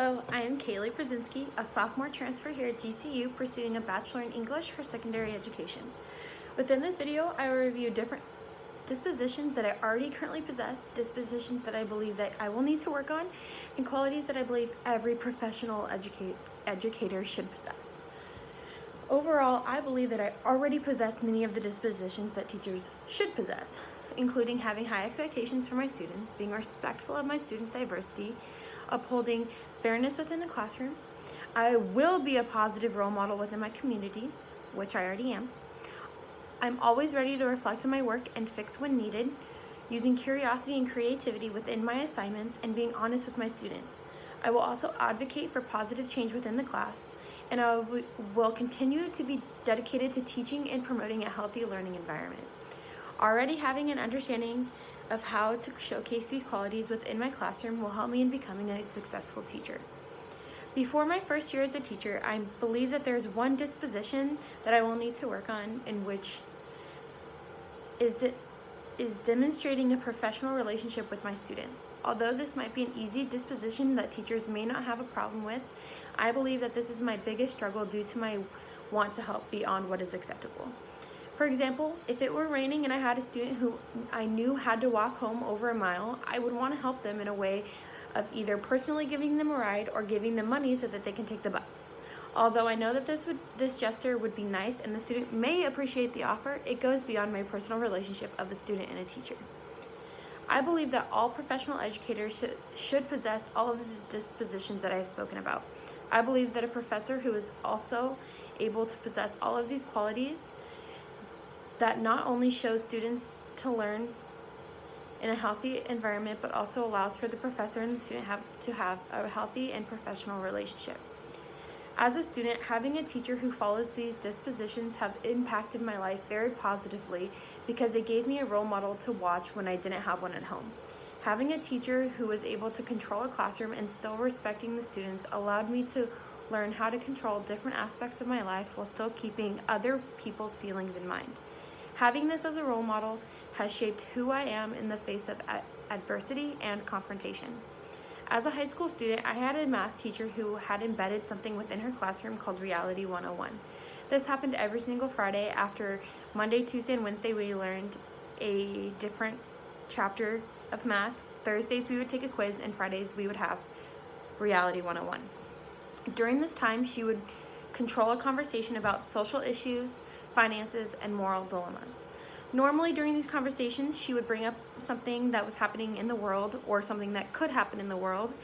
Hello, I am Kaylee Brzezinski, a sophomore transfer here at GCU pursuing a Bachelor in English for secondary education. Within this video, I will review different dispositions that I already currently possess, dispositions that I believe that I will need to work on, and qualities that I believe every professional educator should possess. Overall, I believe that I already possess many of the dispositions that teachers should possess, including having high expectations for my students, being respectful of my students' diversity, upholding fairness within the classroom. I will be a positive role model within my community, which I already am. I'm always ready to reflect on my work and fix when needed, using curiosity and creativity within my assignments and being honest with my students. I will also advocate for positive change within the class, and I will continue to be dedicated to teaching and promoting a healthy learning environment. Already having an understanding of how to showcase these qualities within my classroom will help me in becoming a successful teacher. Before my first year as a teacher, I believe that there's one disposition that I will need to work on, in which is demonstrating a professional relationship with my students. Although this might be an easy disposition that teachers may not have a problem with, I believe that this is my biggest struggle due to my want to help beyond what is acceptable. For example, if it were raining and I had a student who I knew had to walk home over a mile, I would want to help them in a way of either personally giving them a ride or giving them money so that they can take the bus. Although I know that this gesture would be nice and the student may appreciate the offer, it goes beyond my personal relationship of a student and a teacher. I believe that all professional educators should possess all of the dispositions that I have spoken about. I believe that a professor who is also able to possess all of these qualities that not only shows students to learn in a healthy environment, but also allows for the professor and the student to have a healthy and professional relationship. As a student, having a teacher who follows these dispositions have impacted my life very positively because it gave me a role model to watch when I didn't have one at home. Having a teacher who was able to control a classroom and still respecting the students allowed me to learn how to control different aspects of my life while still keeping other people's feelings in mind. Having this as a role model has shaped who I am in the face of adversity and confrontation. As a high school student, I had a math teacher who had embedded something within her classroom called Reality 101. This happened every single Friday. After Monday, Tuesday, and Wednesday, we learned a different chapter of math. Thursdays, we would take a quiz, and Fridays, we would have Reality 101. During this time, she would control a conversation about social issues, finances, and moral dilemmas. Normally during these conversations, she would bring up something that was happening in the world or something that could happen in the world,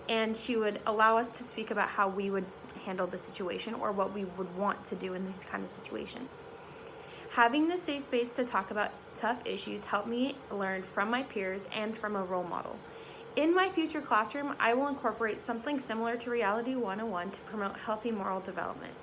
and she would allow us to speak about how we would handle the situation or what we would want to do in these kind of situations. Having the safe space to talk about tough issues helped me learn from my peers and from a role model. In my future classroom, I will incorporate something similar to Reality 101 to promote healthy moral development.